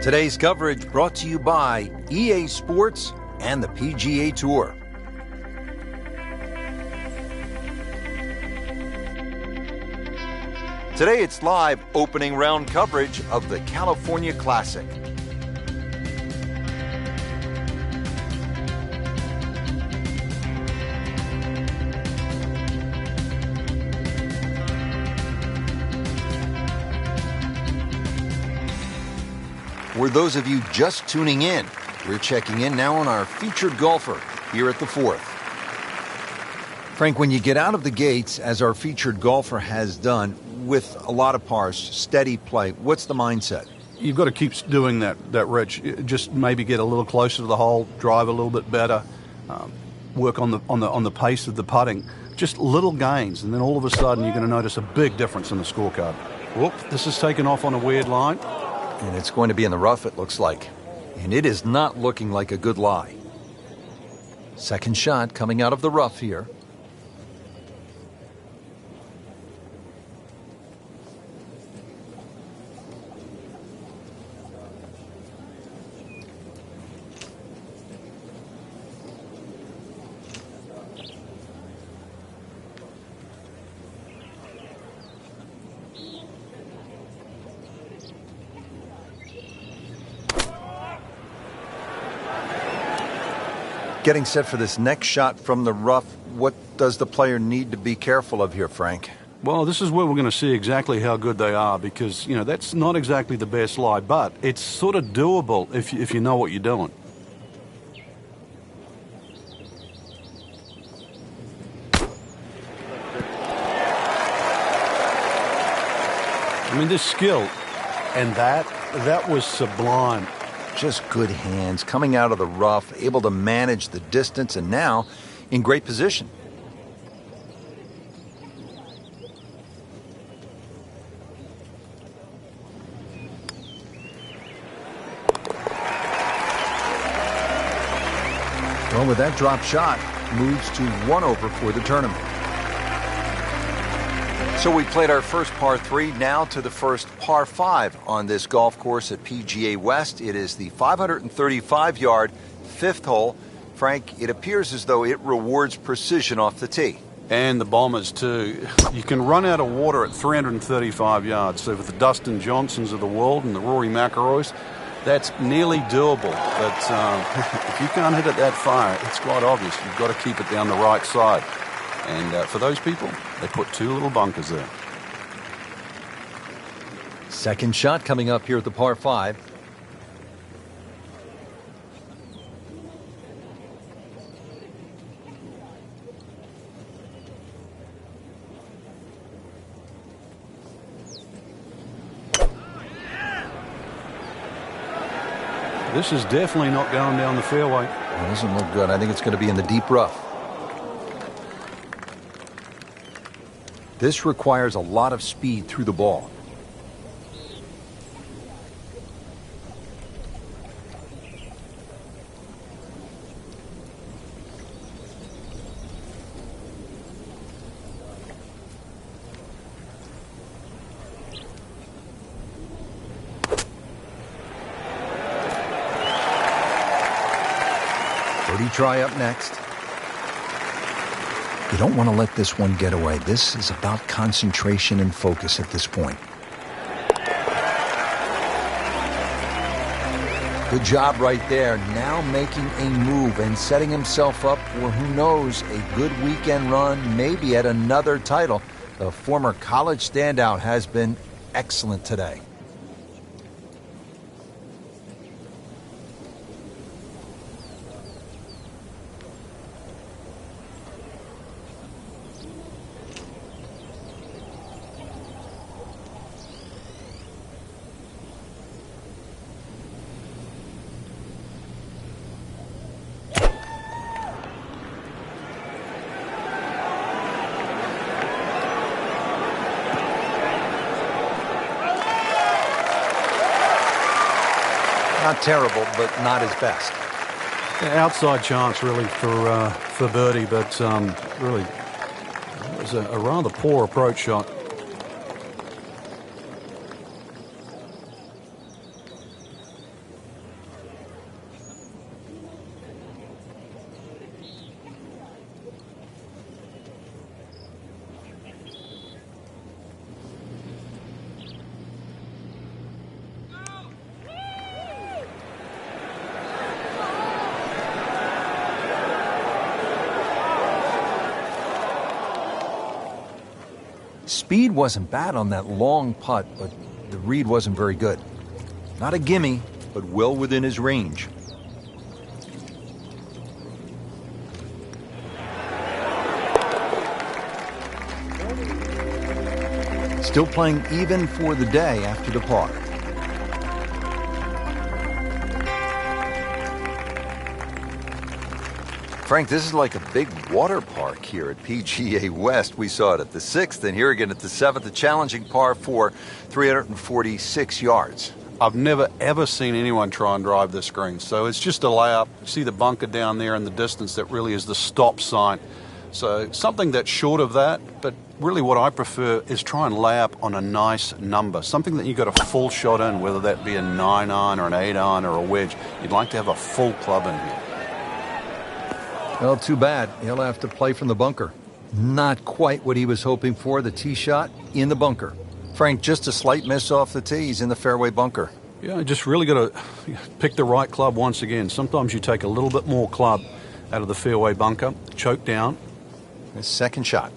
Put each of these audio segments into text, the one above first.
Today's coverage brought to you by EA Sports and the PGA Tour. Today it's live opening round coverage of the California Classic. For those of you just tuning in, we're checking in now on our featured golfer here at the fourth. Frank, when you get out of the gates, as our featured golfer has done, with a lot of pars, steady play, what's the mindset? You've got to keep doing that, Rich. Just maybe get a little closer to the hole, drive a little bit better, work on the pace of the putting. Just little gains, and then all of a sudden you're going to notice a big difference in the scorecard. Whoop, this is taken off on a weird line. And it's going to be in the rough, it looks like. And it is not looking like a good lie. Second shot coming out of the rough here. Getting set for this next shot from the rough, what does the player need to be careful of here, Frank? Well, this is where we're going to see exactly how good they are because, that's not exactly the best lie, but it's sort of doable if you know what you're doing. I mean, this skill, and that was sublime. Just good hands, coming out of the rough, able to manage the distance, and now in great position. Well, with that drop shot, moves to 1 over for the tournament. So we played our first par 3, now to the first par 5 on this golf course at PGA West. It is the 535-yard fifth hole. Frank, it appears as though it rewards precision off the tee. And the bombers, too. You can run out of water at 335 yards. So for the Dustin Johnsons of the world and the Rory Mcilroys, that's nearly doable. But if you can't hit it that far, it's quite obvious. You've got to keep it down the right side. And for those people, they put 2 little bunkers there. Second shot coming up here at the par 5. This is definitely not going down the fairway. It doesn't look good. I think it's going to be in the deep rough. This requires a lot of speed through the ball. Birdie try up next. You don't want to let this one get away. This is about concentration and focus at this point. Good job right there. Now making a move and setting himself up for, who knows, a good weekend run, maybe at another title. The former college standout has been excellent today. Not terrible, but not his best. Outside chance, really, for birdie, but really, it was a rather poor approach shot. Speed wasn't bad on that long putt, but the read wasn't very good. Not a gimme, but well within his range. Still playing even for the day after the par. Frank, this is like a big water park here at PGA West. We saw it at the 6th, and here again at the 7th, a challenging par 4, 346 yards. I've never, ever seen anyone try and drive this green. So it's just a layup. You see the bunker down there in the distance. That really is the stop sign. So something that's short of that, but really what I prefer is try and lay up on a nice number. Something that you got a full shot in, whether that be a 9-iron or an 8-iron or a wedge. You'd like to have a full club in here. Well, too bad. He'll have to play from the bunker. Not quite what he was hoping for, the tee shot in the bunker. Frank, just a slight miss off the tee. He's in the fairway bunker. Yeah, just really got to pick the right club once again. Sometimes you take a little bit more club out of the fairway bunker, choke down. His second shot.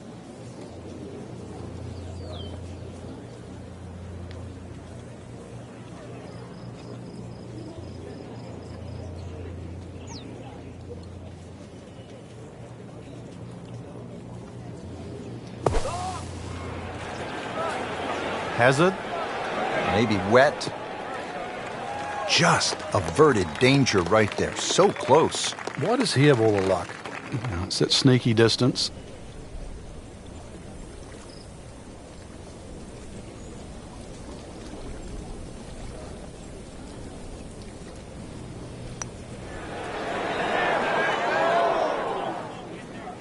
Hazard. Maybe wet. Just averted danger right there. So close. Why does he have all the luck? It's that sneaky distance.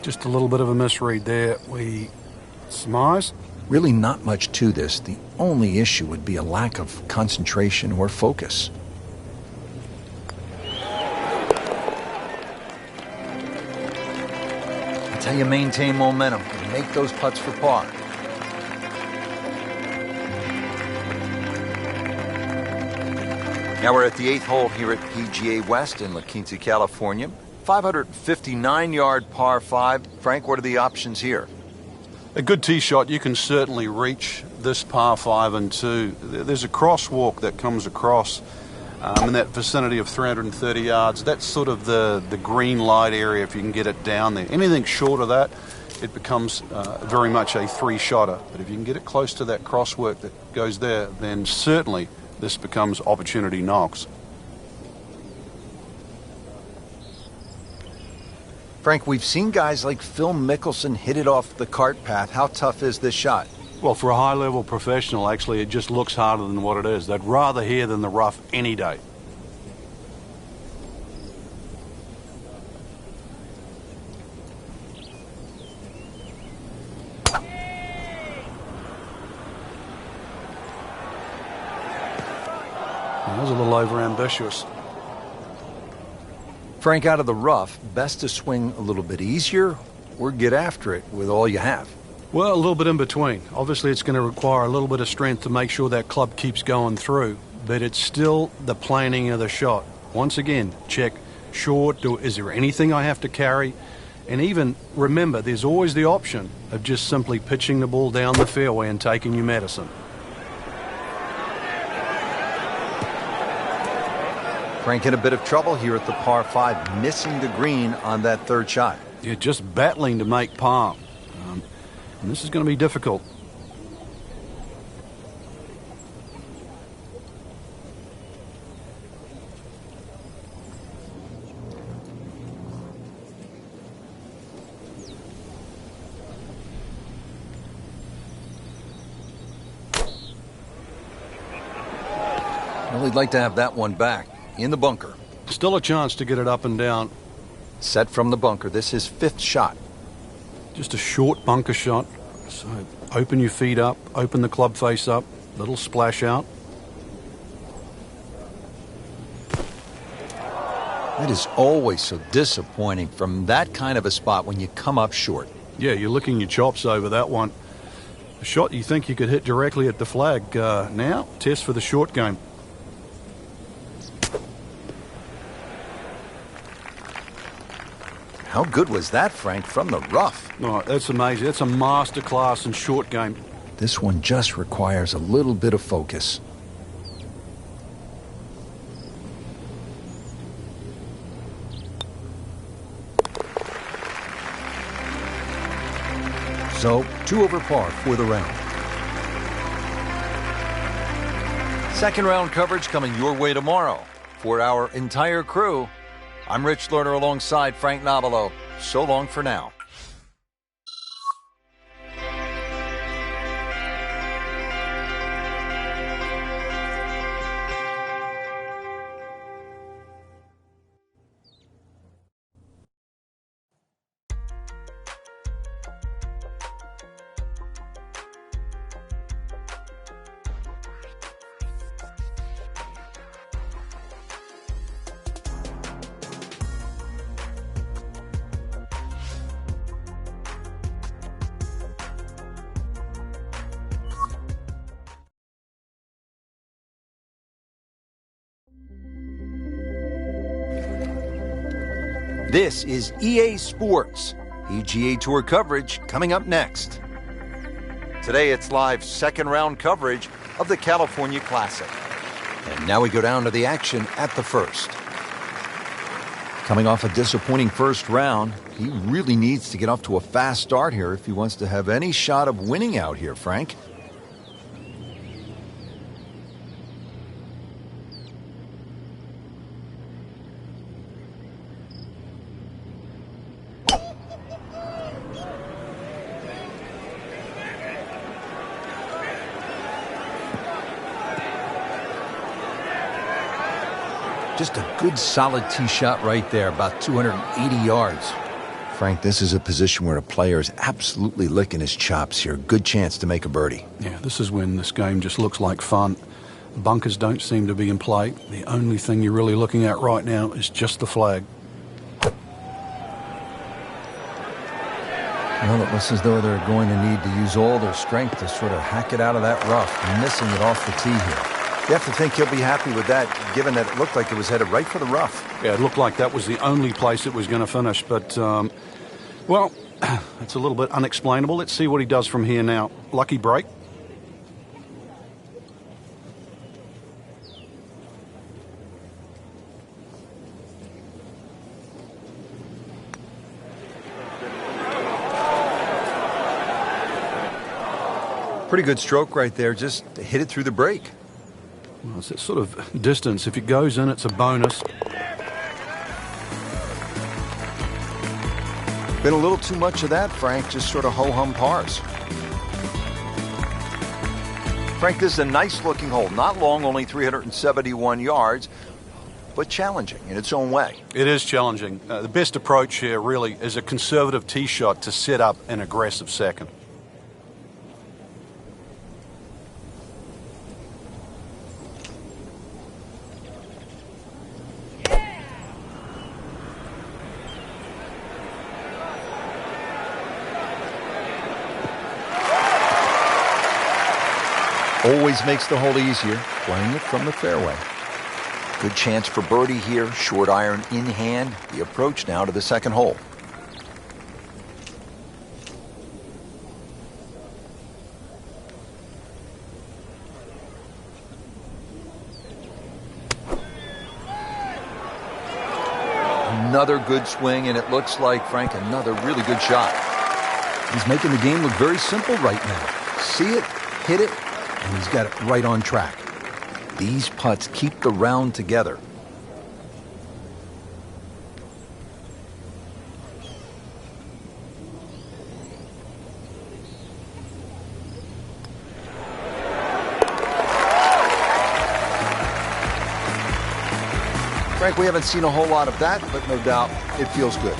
Just a little bit of a misread there. We smize. Really not much to this. The only issue would be a lack of concentration or focus. That's how you maintain momentum and make those putts for par. Now we're at the 8th hole here at PGA West in La Quinta, California. 559-yard par 5. Frank, what are the options here? A good tee shot, you can certainly reach this par 5 and 2. There's a crosswalk that comes across in that vicinity of 330 yards. That's sort of the green light area if you can get it down there. Anything short of that, it becomes very much a 3-shotter. But if you can get it close to that crosswalk that goes there, then certainly this becomes opportunity knocks. Frank, we've seen guys like Phil Mickelson hit it off the cart path. How tough is this shot? Well, for a high-level professional, actually, it just looks harder than what it is. They'd rather here than the rough any day. That was a little over-ambitious. Frank, out of the rough, best to swing a little bit easier or get after it with all you have? Well, a little bit in between. Obviously, it's going to require a little bit of strength to make sure that club keeps going through, but it's still the planning of the shot. Once again, check short. Is there anything I have to carry? And even remember, there's always the option of just simply pitching the ball down the fairway and taking your medicine. Frank in a bit of trouble here at the par 5, missing the green on that third shot. You're just battling to make par. And this is going to be difficult. Well, he'd like to have that one back. In the bunker. Still a chance to get it up and down. Set from the bunker. This is 5th shot. Just a short bunker shot. So open your feet up, open the club face up, little splash out. It is always so disappointing from that kind of a spot when you come up short. Yeah, you're licking your chops over that one. A shot you think you could hit directly at the flag. Now, test for the short game. How good was that, Frank, from the rough? Oh, that's amazing. That's a masterclass in short game. This one just requires a little bit of focus. So, 2 over par for the round. Second round coverage coming your way tomorrow. For our entire crew, I'm Rich Lerner alongside Frank Nobilo. So long for now. This is EA Sports, PGA Tour coverage coming up next. Today it's live second round coverage of the California Classic. And now we go down to the action at the first. Coming off a disappointing first round, he really needs to get off to a fast start here if he wants to have any shot of winning out here, Frank. Just a good solid tee shot right there, about 280 yards. Frank, this is a position where a player is absolutely licking his chops here. Good chance to make a birdie. Yeah, this is when this game just looks like fun. Bunkers don't seem to be in play. The only thing you're really looking at right now is just the flag. Well, it looks as though they're going to need to use all their strength to sort of hack it out of that rough, missing it off the tee here. You have to think he'll be happy with that, given that it looked like it was headed right for the rough. Yeah, it looked like that was the only place it was going to finish. But, well, it's a little bit unexplainable. Let's see what he does from here now. Lucky break. Pretty good stroke right there. Just hit it through the break. Well, it's that sort of distance. If it goes in, it's a bonus. Been a little too much of that, Frank. Just sort of ho-hum pars. Frank, this is a nice-looking hole. Not long, only 371 yards, but challenging in its own way. It is challenging. The best approach here, really, is a conservative tee shot to set up an aggressive second. Always makes the hole easier, playing it from the fairway. Good chance for birdie here, short iron in hand. The approach now to the second hole. Another good swing, and it looks like, Frank, another really good shot. He's making the game look very simple right now. See it, hit it, and he's got it right on track. These putts keep the round together. Frank, we haven't seen a whole lot of that, but no doubt it feels good.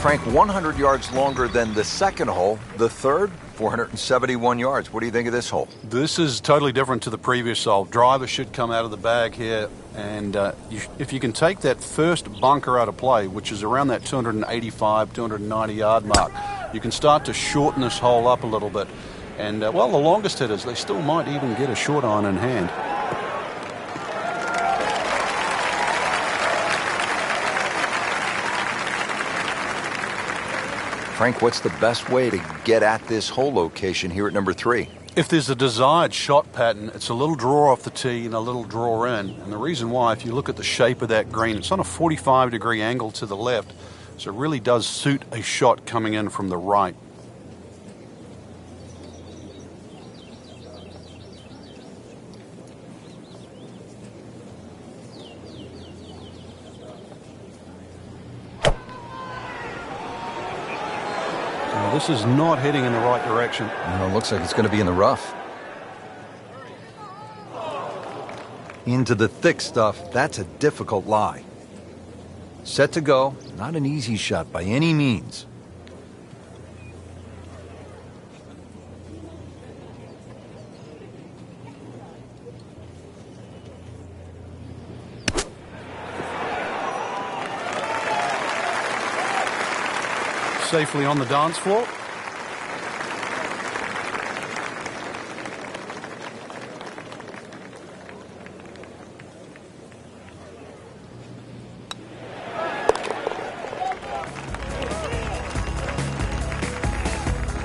Frank, 100 yards longer than the second hole. The third, 471 yards. What do you think of this hole? This is totally different to the previous hole. Driver should come out of the bag here, and if you can take that first bunker out of play, which is around that 285, 290 yard mark, you can start to shorten this hole up a little bit. And, well, the longest hitters, they still might even get a short iron in hand. Frank, what's the best way to get at this hole location here at number 3? If there's a desired shot pattern, it's a little draw off the tee and a little draw in. And the reason why, if you look at the shape of that green, it's on a 45-degree angle to the left, so it really does suit a shot coming in from the right. This is not heading in the right direction. No, it looks like it's going to be in the rough. Into the thick stuff. That's a difficult lie. Set to go. Not an easy shot by any means. Safely on the dance floor.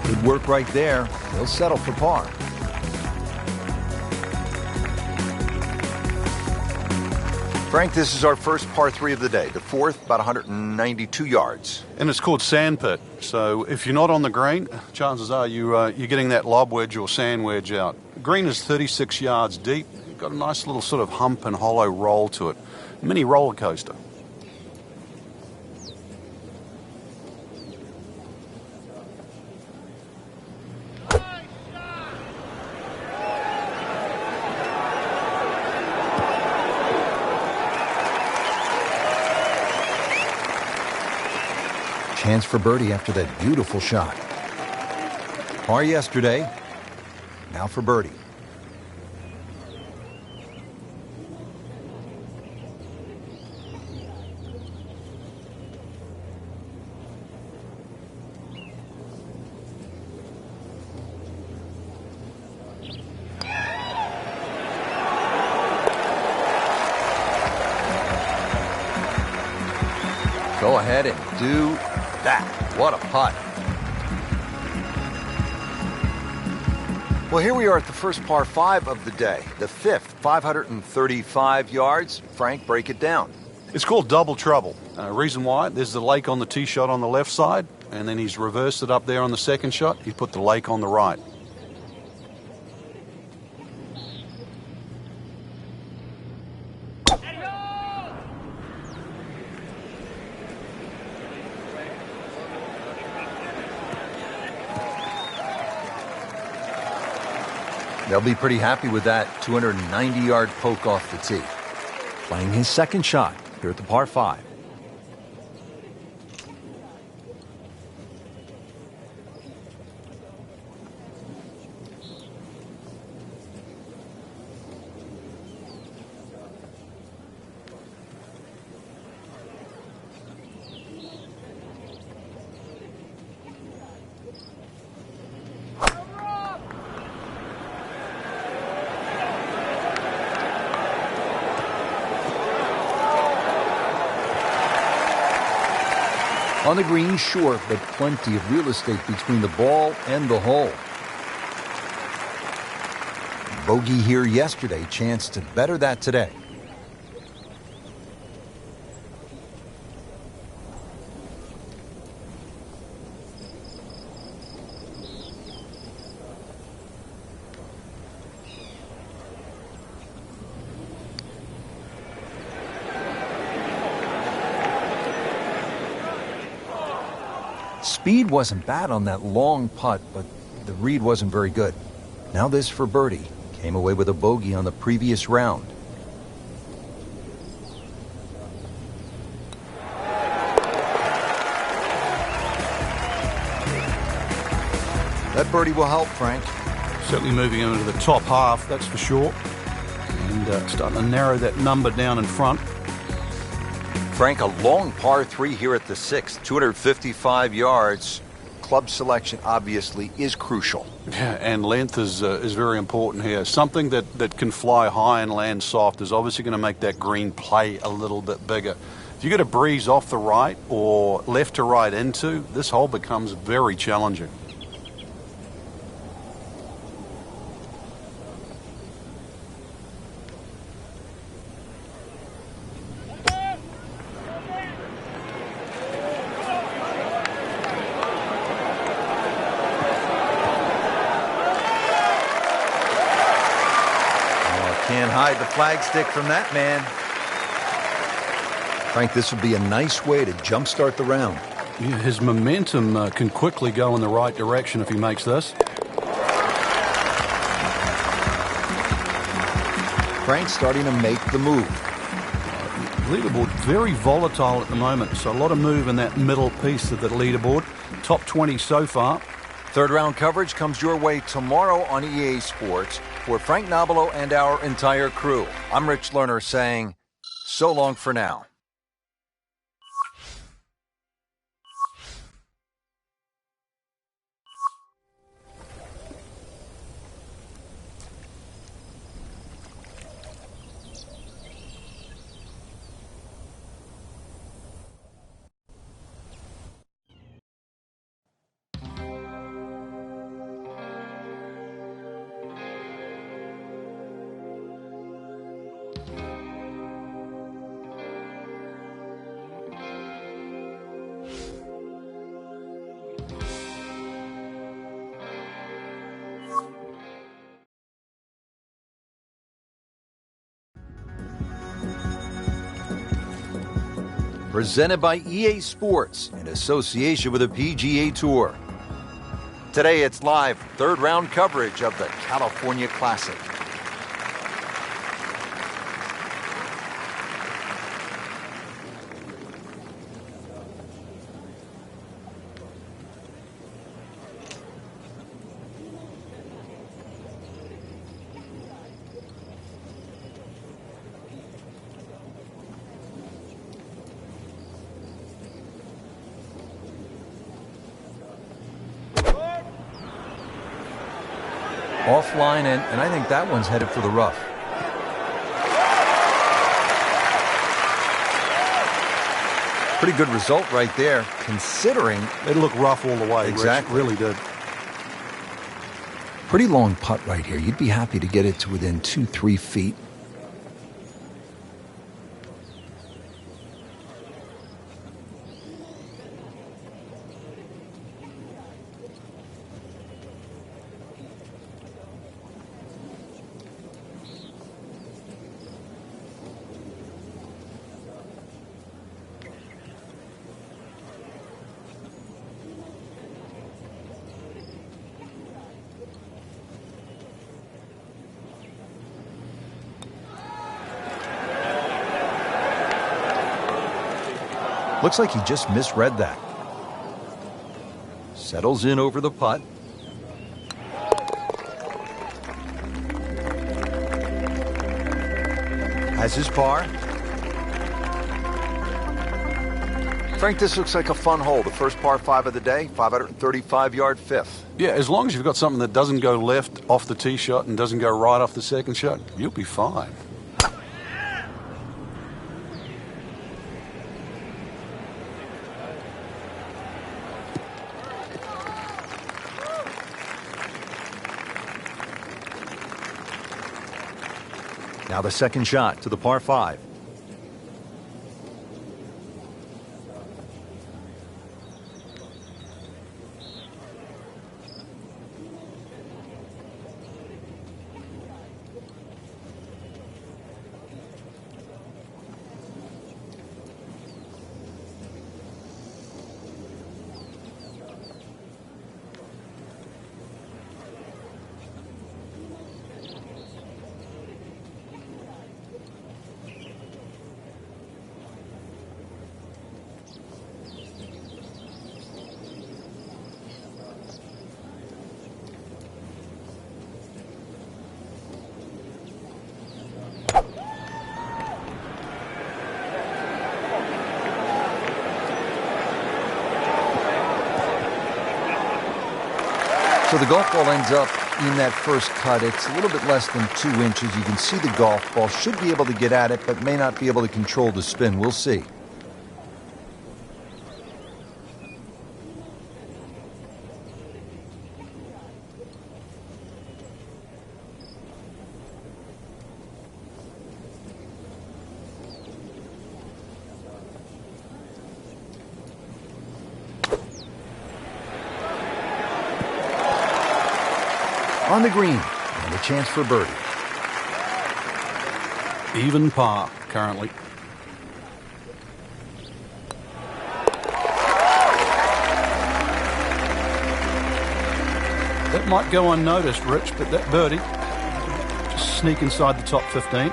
Good work right there. He'll settle for par. Frank, this is our first par 3 of the day, the fourth, about 192 yards. And it's called sandpit. So if you're not on the green, chances are you're getting that lob wedge or sand wedge out. Green is 36 yards deep. You've got a nice little sort of hump and hollow roll to it. Mini roller coaster. Chance for birdie after that beautiful shot. Par yesterday, now for birdie. Go ahead and do that. What a putt. Well, here we are at the first par 5 of the day, the fifth, 535 yards. Frank, break it down. It's called double trouble. Reason why, there's the lake on the tee shot on the left side, and then he's reversed it up there on the second shot. He put the lake on the right. They'll be pretty happy with that 290-yard poke off the tee. Playing his second shot here at the par 5. On the green, short, but plenty of real estate between the ball and the hole. Bogey here yesterday, chance to better that today. Speed wasn't bad on that long putt, but the read wasn't very good. Now this for birdie. Came away with a bogey on the previous round. That birdie will help, Frank. Certainly moving into the top half, that's for sure. And starting to narrow that number down in front. Frank, a long par 3 here at the 6th, 255 yards. Club selection obviously is crucial. Yeah, and length is very important here. Something that can fly high and land soft is obviously going to make that green play a little bit bigger. If you get a breeze off the right or left to right into, this hole becomes very challenging. Can't hide the flagstick from that man. Frank, this would be a nice way to jumpstart the round. Yeah, his momentum can quickly go in the right direction if he makes this. Frank starting to make the move. Leaderboard very volatile at the moment, so a lot of move in that middle piece of the leaderboard. Top 20 so far. Third round coverage comes your way tomorrow on EA Sports. For Frank Nobilo and our entire crew, I'm Rich Lerner saying so long for now. Presented by EA Sports in association with the PGA Tour. Today it's live third round coverage of the California Classic. Offline, and I think that one's headed for the rough. Pretty good result right there, considering... It looked rough all the way. Exactly. Rich, really did. Pretty long putt right here. You'd be happy to get it to within 2-3 feet. Looks like he just misread that. Settles in over the putt. Has his par. Frank, this looks like a fun hole. The first par 5 of the day, 535-yard fifth. Yeah, as long as you've got something that doesn't go left off the tee shot and doesn't go right off the second shot, you'll be fine. Now the second shot to the par 5. So the golf ball ends up in that first cut. It's a little bit less than 2 inches. You can see the golf ball. Should be able to get at it, but may not be able to control the spin. We'll see. On the green, and a chance for birdie. Even par currently. That might go unnoticed, Rich, but that birdie just sneak inside the top 15.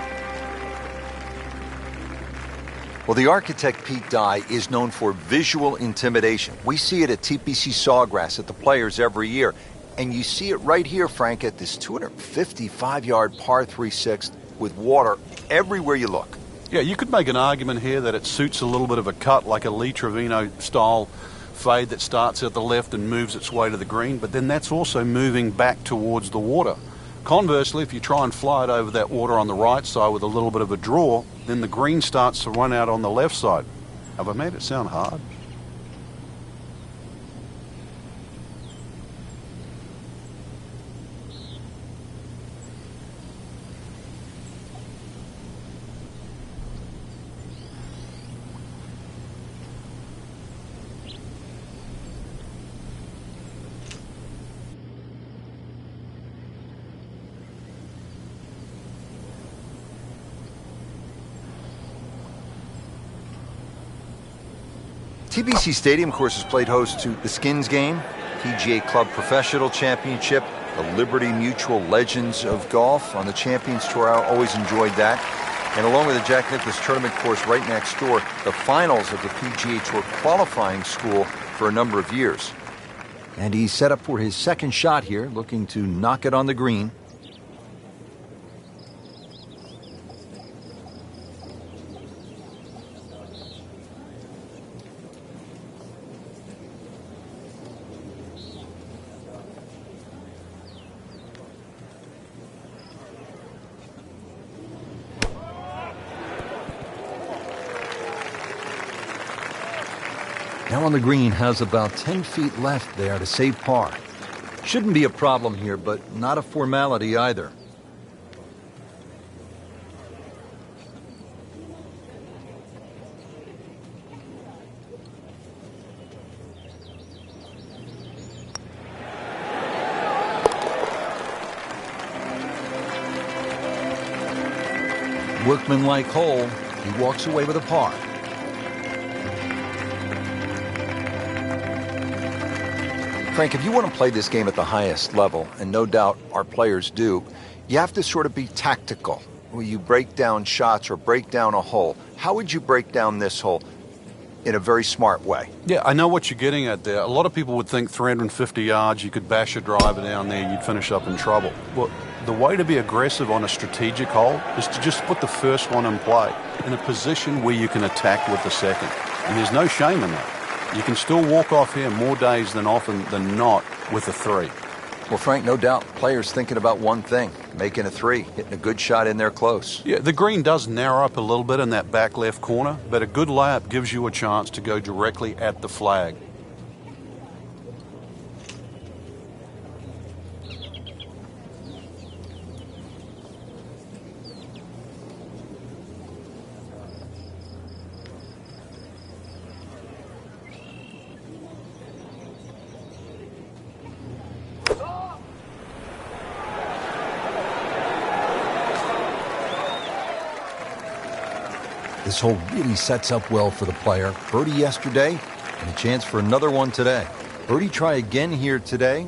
Well, the architect Pete Dye is known for visual intimidation. We see it at TPC Sawgrass at the Players every year. And you see it right here, Frank, at this 255-yard par 3/6 with water everywhere you look. Yeah, you could make an argument here that it suits a little bit of a cut, like a Lee Trevino-style fade that starts at the left and moves its way to the green, but then that's also moving back towards the water. Conversely, if you try and fly it over that water on the right side with a little bit of a draw, then the green starts to run out on the left side. Have I made it sound hard? TPC Stadium, of course, has played host to the Skins Game, PGA Club Professional Championship, the Liberty Mutual Legends of Golf on the Champions Tour. I always enjoyed that. And along with the Jack Nicklaus Tournament course right next door, the finals of the PGA Tour qualifying school for a number of years. And he's set up for his second shot here, looking to knock it on the green. Now on the green, has about 10 feet left there to save par. Shouldn't be a problem here, but not a formality either. Workmanlike hole, he walks away with a par. Frank, if you want to play this game at the highest level, and no doubt our players do, you have to sort of be tactical. When you break down shots or break down a hole, how would you break down this hole in a very smart way? Yeah, I know what you're getting at there. A lot of people would think 350 yards, you could bash a driver down there, you'd finish up in trouble. Well, the way to be aggressive on a strategic hole is to just put the first one in play in a position where you can attack with the second. And there's no shame in that. You can still walk off here more days than often than not with a 3. Well, Frank, no doubt players thinking about one thing, making a 3, hitting a good shot in there close. Yeah, the green does narrow up a little bit in that back left corner, but a good layup gives you a chance to go directly at the flag. This hole really sets up well for the player. Birdie yesterday, and a chance for another one today. Birdie try again here today.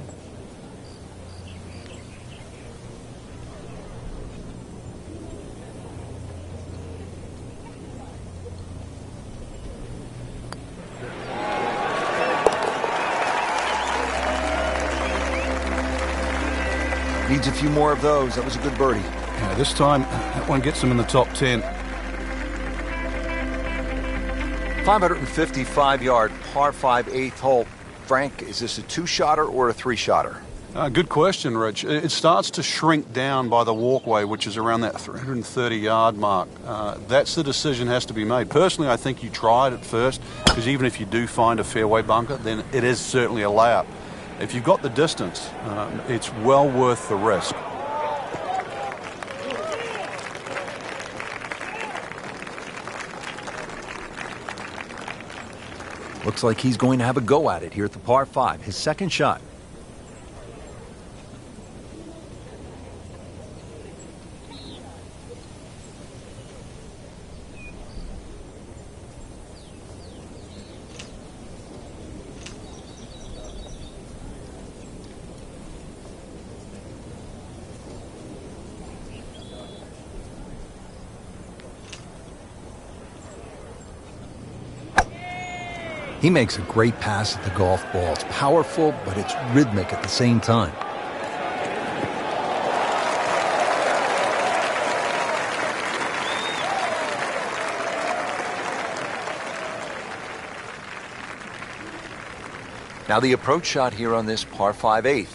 Needs a few more of those. That was a good birdie. Yeah, this time, that one gets him in the top 10. 555-yard par 5 8th hole. Frank, is this a 2-shotter or a 3-shotter? Good question, Rich. It starts to shrink down by the walkway, which is around that 330-yard mark. That's the decision has to be made. Personally, I think you try it at first, because even if you do find a fairway bunker, then it is certainly a layup. If you've got the distance, it's well worth the risk. Looks like he's going to have a go at it here at the par 5, his second shot. He makes a great pass at the golf ball. It's powerful, but it's rhythmic at the same time. Now the approach shot here on this par 5/8.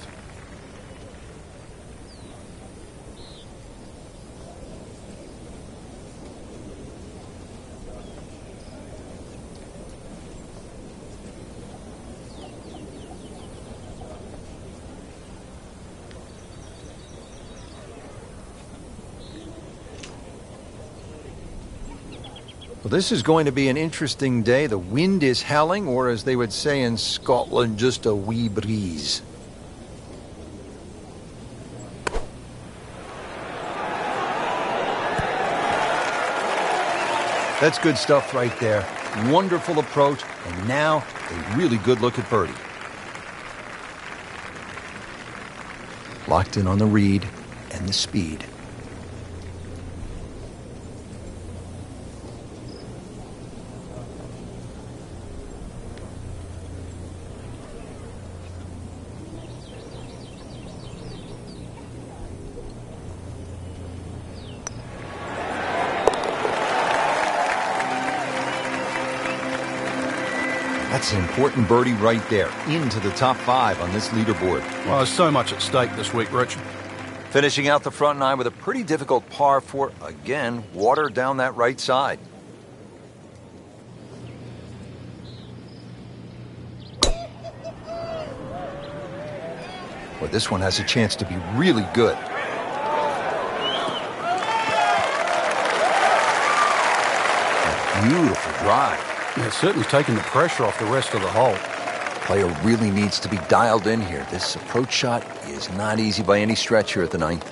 Well, this is going to be an interesting day. The wind is howling, or as they would say in Scotland, just a wee breeze. That's good stuff right there. Wonderful approach, and now a really good look at birdie. Locked in on the read and the speed. That's an important birdie right there, into the top 5 on this leaderboard. Well, there's so much at stake this week, Rich. Finishing out the front 9 with a pretty difficult par 4. Again, water down that right side. Well, this one has a chance to be really good. A beautiful drive. Yeah, it's certainly taking the pressure off the rest of the hole. Player really needs to be dialed in here. This approach shot is not easy by any stretch here at the 9th.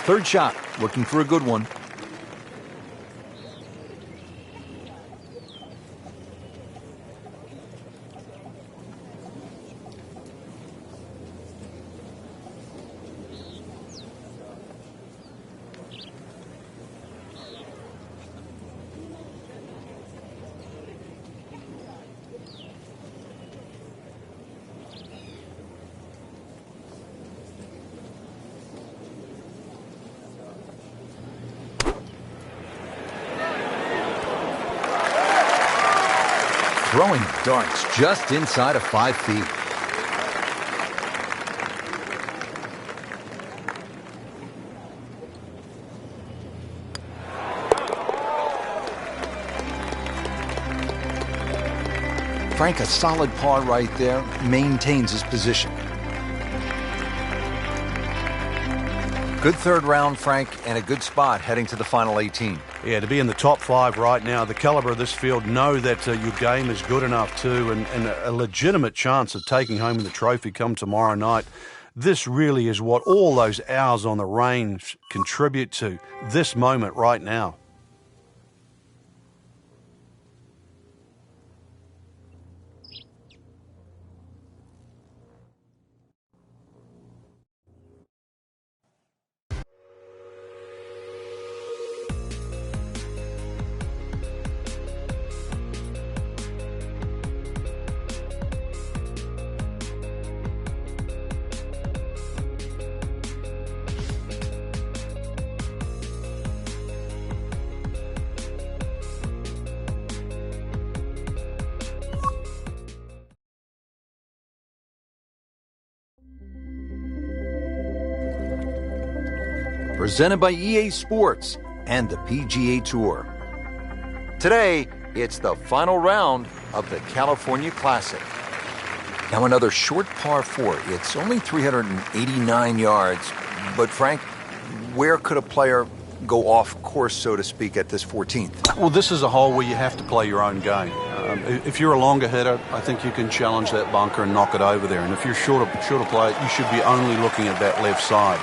Third shot, looking for a good one. Throwing darts just inside of 5 feet. Frank, a solid par right there, maintains his position. Good third round, Frank, and a good spot heading to the final 18. Yeah, to be in the top 5 right now, the caliber of this field, know that your game is good enough too, and a legitimate chance of taking home the trophy come tomorrow night. This really is what all those hours on the range contribute to, this moment right now. Presented by EA Sports and the PGA Tour. Today, it's the final round of the California Classic. Now another short par 4. It's only 389 yards. But Frank, where could a player go off course, so to speak, at this 14th? Well, this is a hole where you have to play your own game. If you're a longer hitter, I think you can challenge that bunker and knock it over there. And if you're shorter player, you should be only looking at that left side.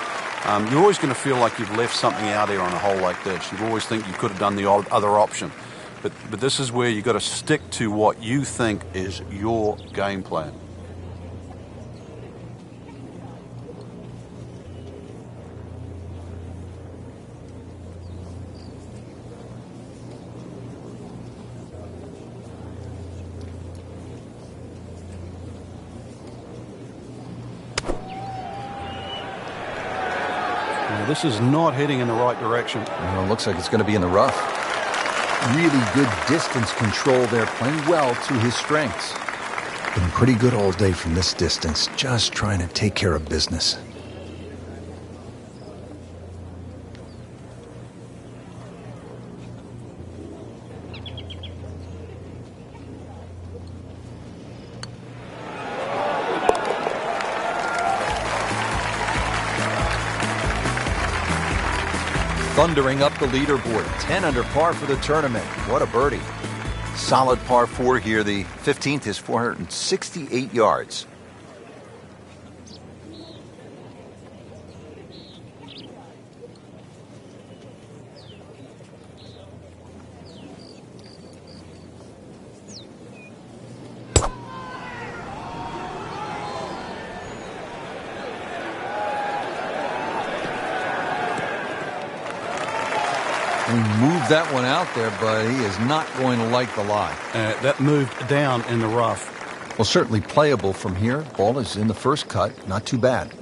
You're always going to feel like you've left something out there on a hole like this. You always think you could have done the other option. But this is where you've got to stick to what you think is your game plan. Now, this is not heading in the right direction. Well, it looks like it's going to be in the rough. Really good distance control there, playing well to his strengths. Been pretty good all day from this distance, just trying to take care of business. Thundering up the leaderboard, 10 under par for the tournament. What a birdie. Solid par 4 here. The 15th is 468 yards. He moved that one out there, but he is not going to like the lie. That moved down in the rough. Well, certainly playable from here. Ball is in the first cut. Not too bad.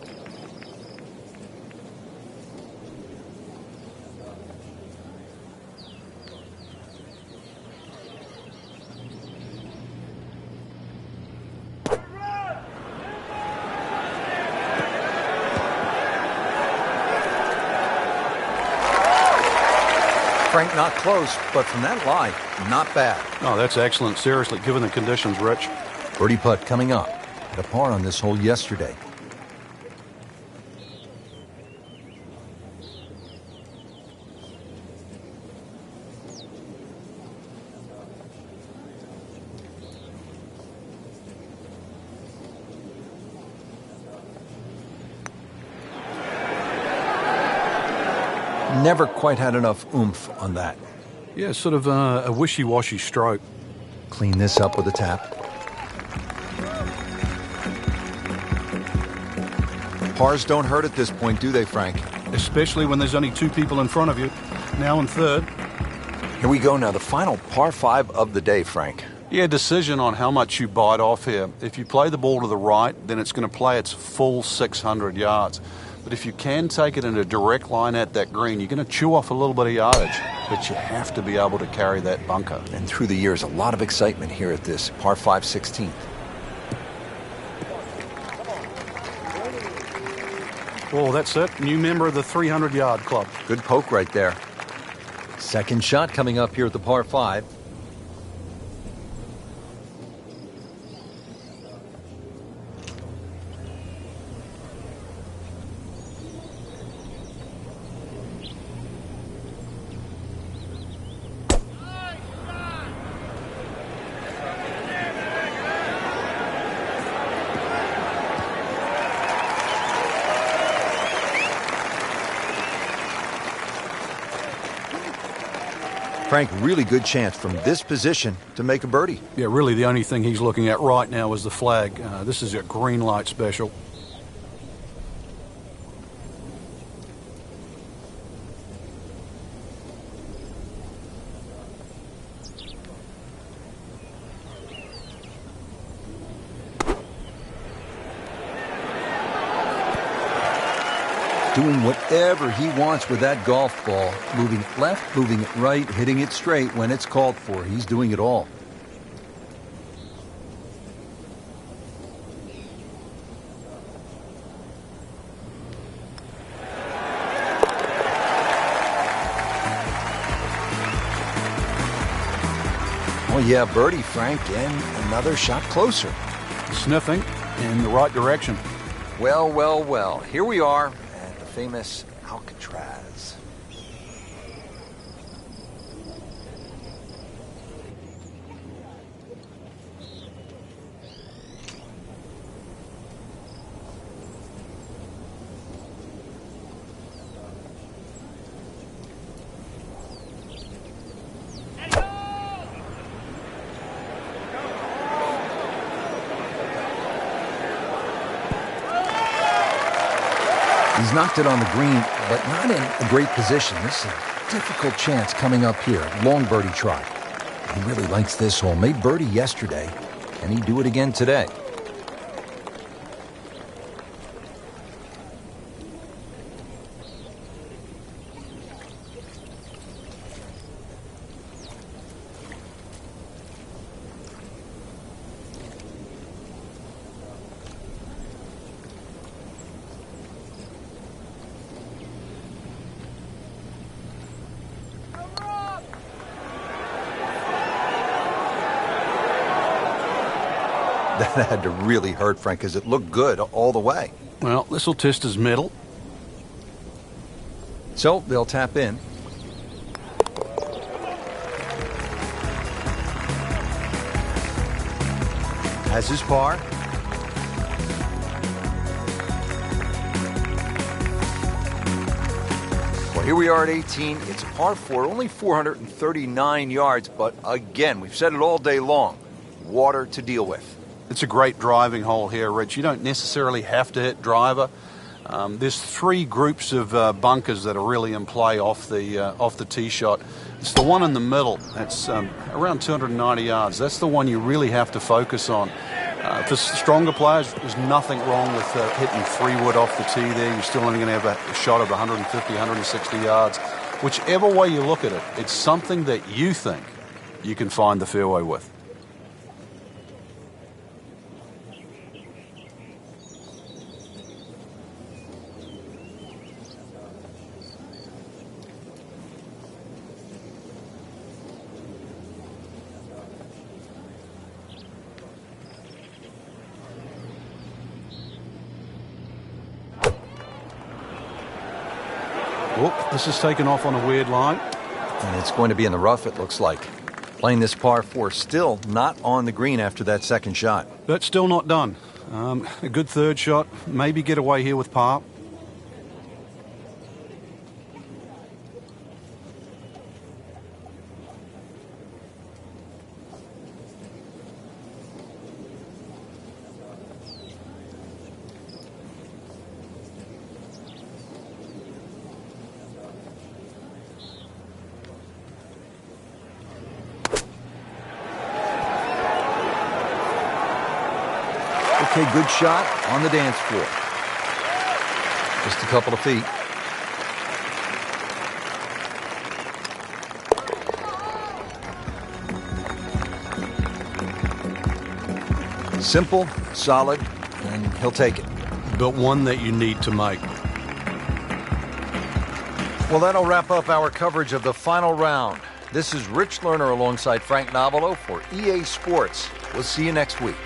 Frank, not close, but from that lie, not bad. Oh, that's excellent. Seriously, given the conditions, Rich. Birdie putt coming up. Had a par on this hole yesterday. Never quite had enough oomph on that. Yeah, sort of a wishy-washy stroke. Clean this up with a tap. Pars don't hurt at this point, do they, Frank? Especially when there's only two people in front of you. Now in third. Here we go now, the final par 5 of the day, Frank. Yeah, decision on how much you bite off here. If you play the ball to the right, then it's going to play its full 600 yards. But if you can take it in a direct line at that green, you're going to chew off a little bit of yardage. But you have to be able to carry that bunker. And through the years, a lot of excitement here at this par 5 16th. Oh, that's it. New member of the 300-yard club. Good poke right there. Second shot coming up here at the par 5. Frank, really good chance from this position to make a birdie. Yeah, really the only thing he's looking at right now is the flag. This is a green light special. Doing whatever he wants with that golf ball. Moving it left, moving it right, hitting it straight when it's called for. He's doing it all. Oh yeah, birdie, Frank, and another shot closer. Sniffing in the right direction. Well, well, well. Here we are at the famous Alcatraz. He's knocked it on the green, but not in a great position. This is a difficult chance coming up here. Long birdie try. He really likes this hole. Made birdie yesterday. Can he do it again today? That had to really hurt, Frank, because it looked good all the way. Well, this will test his mettle. So they'll tap in. Has his par. Well, here we are at 18. It's a par 4, only 439 yards, but again, we've said it all day long. Water to deal with. It's a great driving hole here, Rich. You don't necessarily have to hit driver. There's three groups of bunkers that are really in play off the tee shot. It's the one in the middle. That's around 290 yards. That's the one you really have to focus on. For stronger players, there's nothing wrong with hitting 3-wood off the tee there. You're still only going to have a shot of 150, 160 yards. Whichever way you look at it, it's something that you think you can find the fairway with. Oh, this is taken off on a weird line. And it's going to be in the rough, it looks like. Playing this par 4, still not on the green after that second shot. But still not done. A good third shot. Maybe get away here with par. Okay, good shot on the dance floor. Just a couple of feet. Simple, solid, and he'll take it. But one that you need to make. Well, that'll wrap up our coverage of the final round. This is Rich Lerner alongside Frank Novelo for EA Sports. We'll see you next week.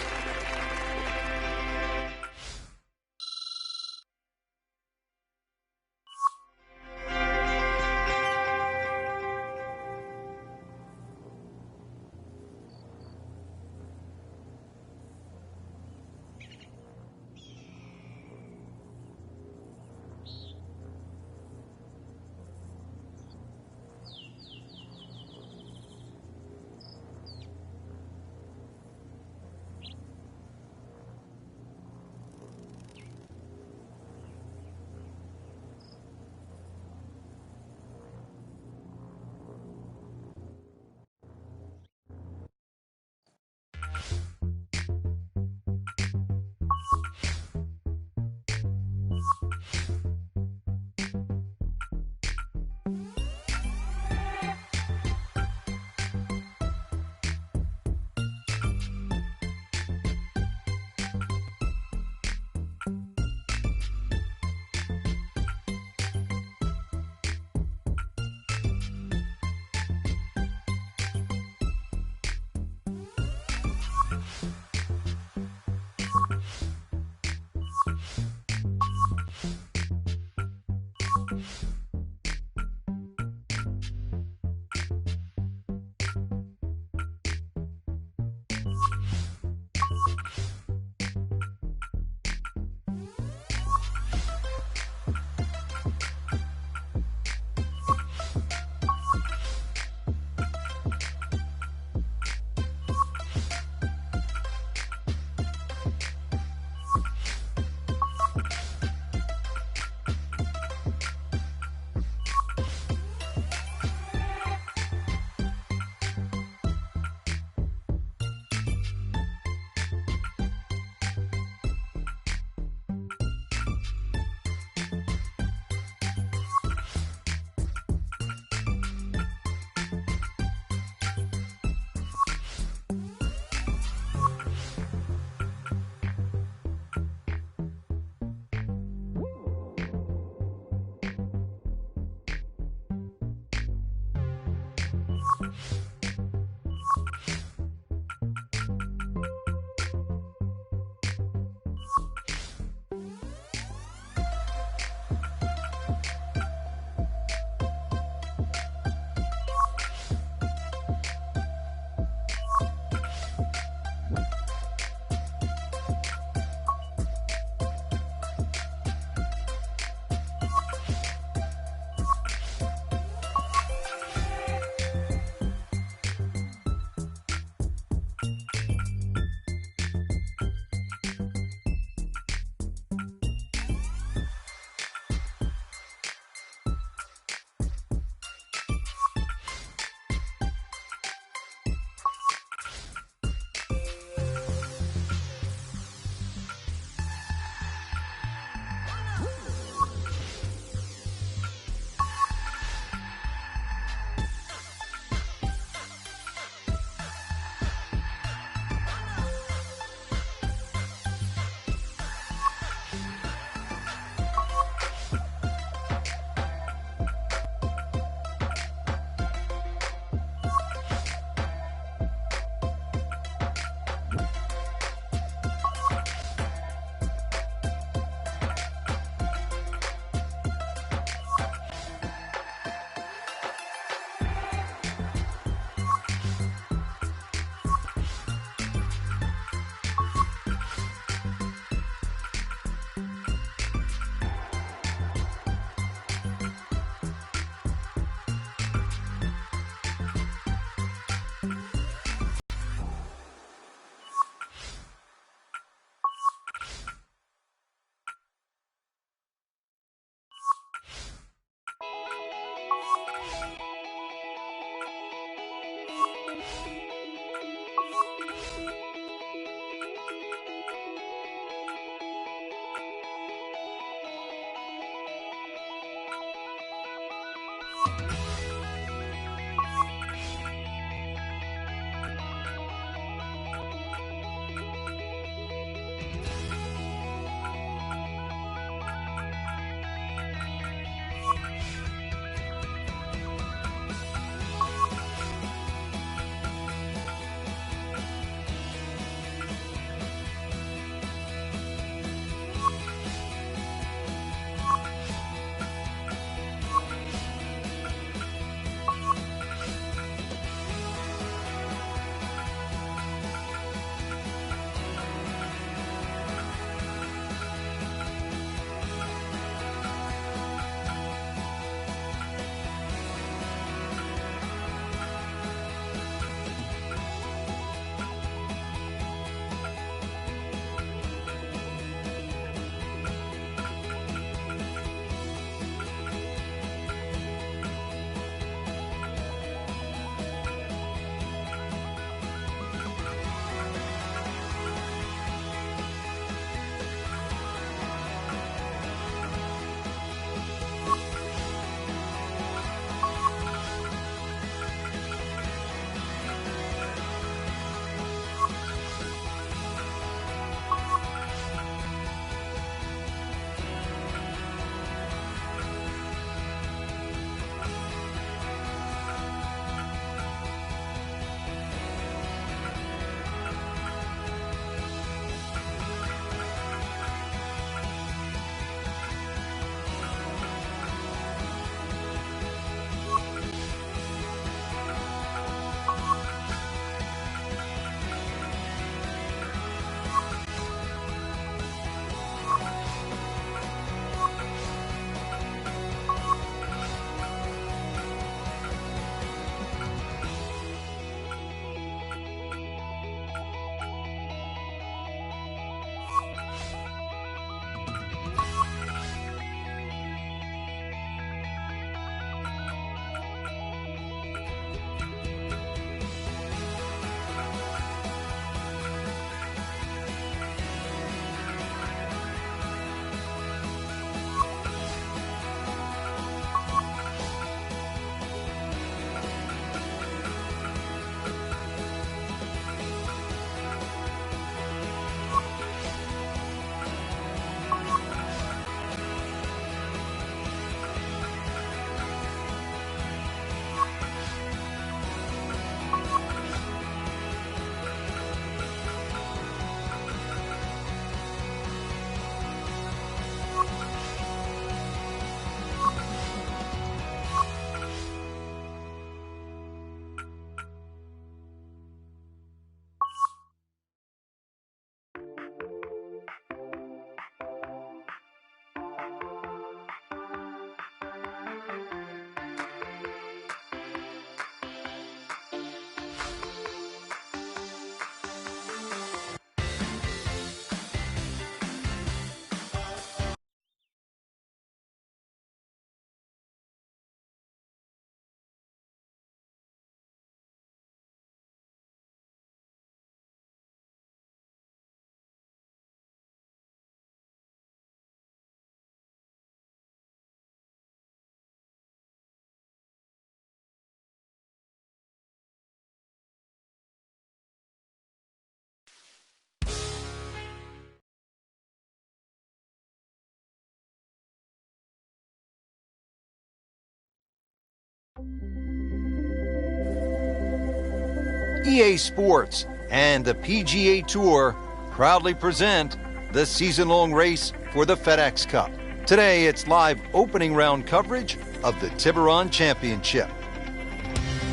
EA Sports and the PGA Tour proudly present the season-long race for the FedEx Cup. Today, it's live opening round coverage of the Tiburon Championship.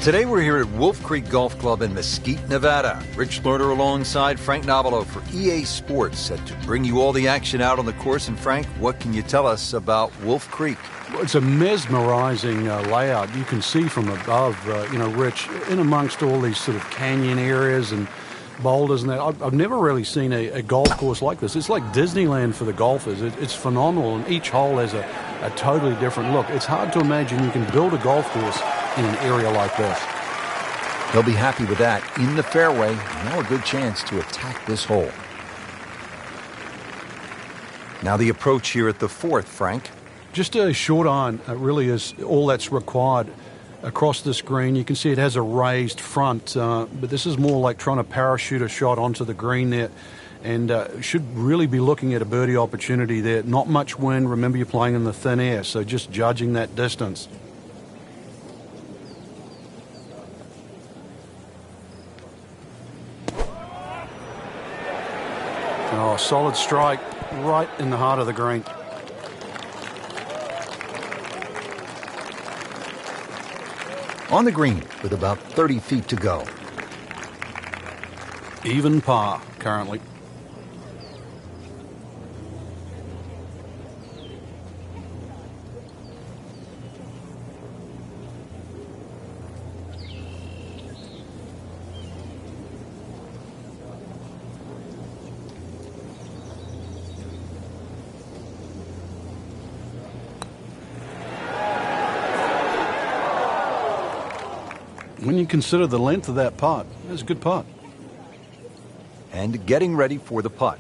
Today, we're here at Wolf Creek Golf Club in Mesquite, Nevada. Rich Lerner alongside Frank Nobilo for EA Sports, set to bring you all the action out on the course. And Frank, what can you tell us about Wolf Creek? Well, it's a mesmerizing layout. You can see from above, Rich, in amongst all these sort of canyon areas and boulders and that. I've never really seen a golf course like this. It's like Disneyland for the golfers. It's phenomenal, and each hole has a totally different look. It's hard to imagine you can build a golf course in an area like this. They'll be happy with that. In the fairway, now a good chance to attack this hole. Now the approach here at the fourth, Frank. Just a short iron really is all that's required across this green. You can see it has a raised front, but this is more like trying to parachute a shot onto the green there, and should really be looking at a birdie opportunity there. Not much wind. Remember, you're playing in the thin air, so just judging that distance. Oh, solid strike right in the heart of the green. On the green with about 30 feet to go. Even par currently. When you consider the length of that putt, that's a good putt. And getting ready for the putt.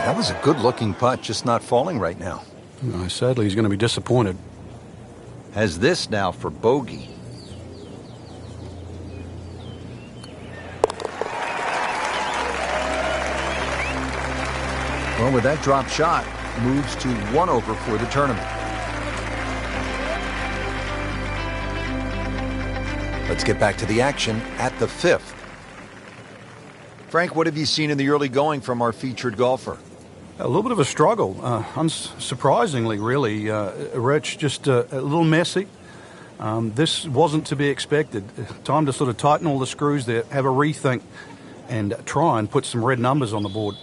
That was a good-looking putt, just not falling right now. Sadly, he's going to be disappointed. Has this now for bogey. Well, with that drop shot, moves to 1 over for the tournament. Let's get back to the action at the fifth. Frank, what have you seen in the early going from our featured golfer? A little bit of a struggle, unsurprisingly, really. Rich, just a little messy. This wasn't to be expected. Time to sort of tighten all the screws there, have a rethink, and try and put some red numbers on the board.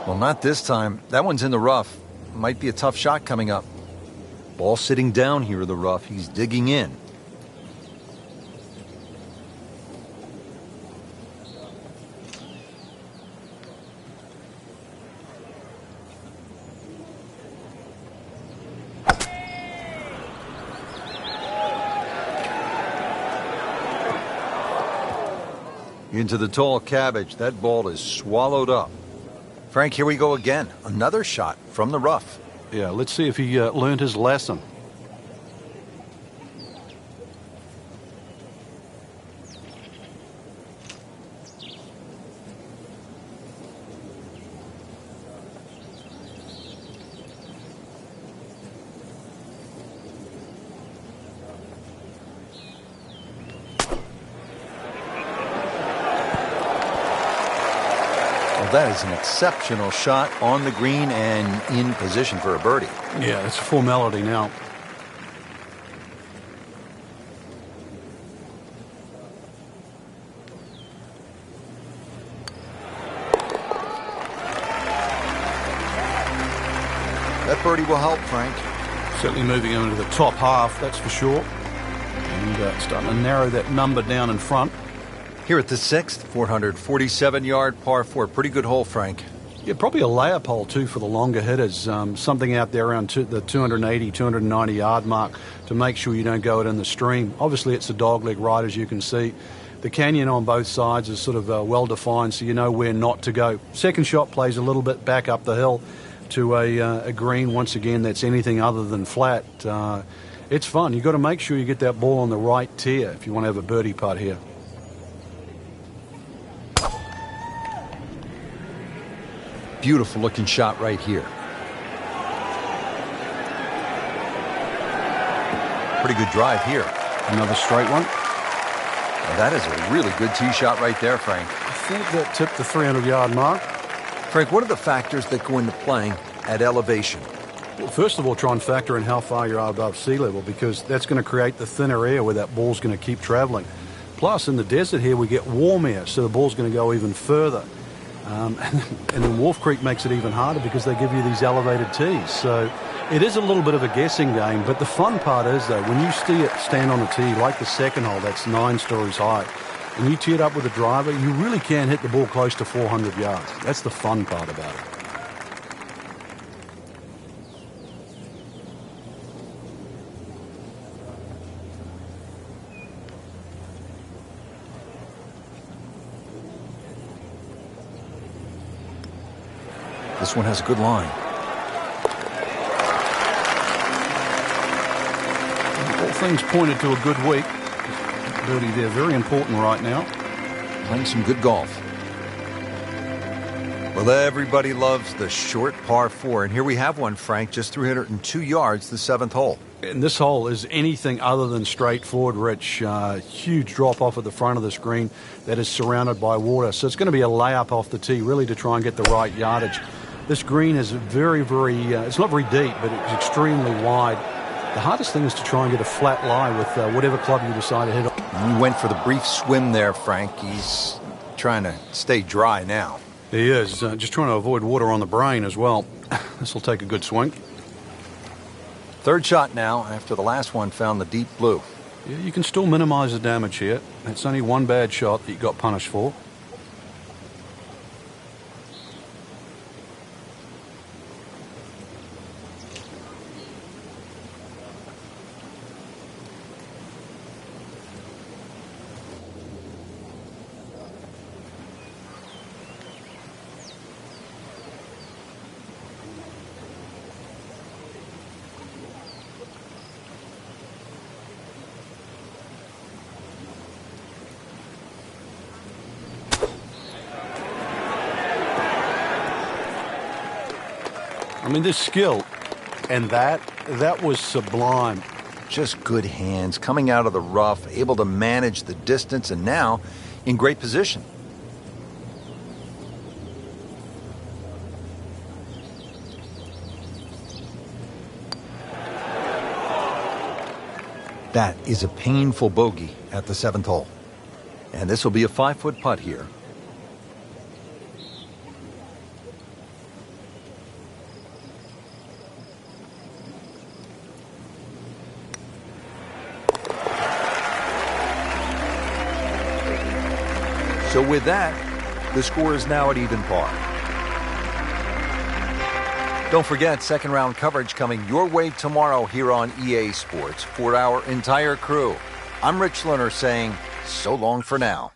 Well, not this time. That one's in the rough. Might be a tough shot coming up. Ball sitting down here in the rough. He's digging in. Into the tall cabbage. That ball is swallowed up. Frank, here we go again. Another shot from the rough. Yeah, let's see if he learned his lesson. That is an exceptional shot on the green and in position for a birdie. Yeah, it's a formality now. That birdie will help, Frank. Certainly moving into the top half, that's for sure. And starting to narrow that number down in front. Here at the 6th, 447-yard par 4. Pretty good hole, Frank. Yeah, probably a layup hole too for the longer hitters. Something out there around the 280, 290-yard mark to make sure you don't go it in the stream. Obviously, it's a dogleg ride, as you can see. The canyon on both sides is sort of well-defined, so you know where not to go. Second shot plays a little bit back up the hill to a green, once again, that's anything other than flat. It's fun. You've got to make sure you get that ball on the right tier if you want to have a birdie putt here. Beautiful looking shot right here. Pretty good drive here. Another straight one. Now that is a really good tee shot right there, Frank. I think that tipped the 300-yard mark. Frank, what are the factors that go into playing at elevation? Well, first of all, try and factor in how far you are above sea level, because that's going to create the thinner air where that ball's going to keep traveling. Plus, in the desert here, we get warm air, so the ball's going to go even further. And then Wolf Creek makes it even harder because they give you these elevated tees. So it is a little bit of a guessing game, but the fun part is, though, when you see it stand on the tee, like the second hole, that's 9 stories high, and you tee it up with a driver, you really can hit the ball close to 400 yards. That's the fun part about it. This one has a good line. All things pointed to a good week. Birdie there, very important right now. Playing some good golf. Well, everybody loves the short par 4, and here we have one, Frank, just 302 yards, the 7th hole. And this hole is anything other than straightforward, Rich. Huge drop off at the front of the screen that is surrounded by water. So it's going to be a layup off the tee, really, to try and get the right yardage. This green is very, it's not very deep, but it's extremely wide. The hardest thing is to try and get a flat lie with whatever club you decide to hit on. He went for the brief swim there, Frank. He's trying to stay dry now. He is, just trying to avoid water on the brain as well. This will take a good swing. Third shot now, after the last one found the deep blue. Yeah, you can still minimize the damage here. It's only one bad shot that you got punished for. I mean, this skill, and that was sublime. Just good hands, coming out of the rough, able to manage the distance, and now in great position. That is a painful bogey at the 7th hole. And this will be a 5-foot putt here. So with that, the score is now at even par. Don't forget, second round coverage coming your way tomorrow here on EA Sports for our entire crew. I'm Rich Lerner saying so long for now.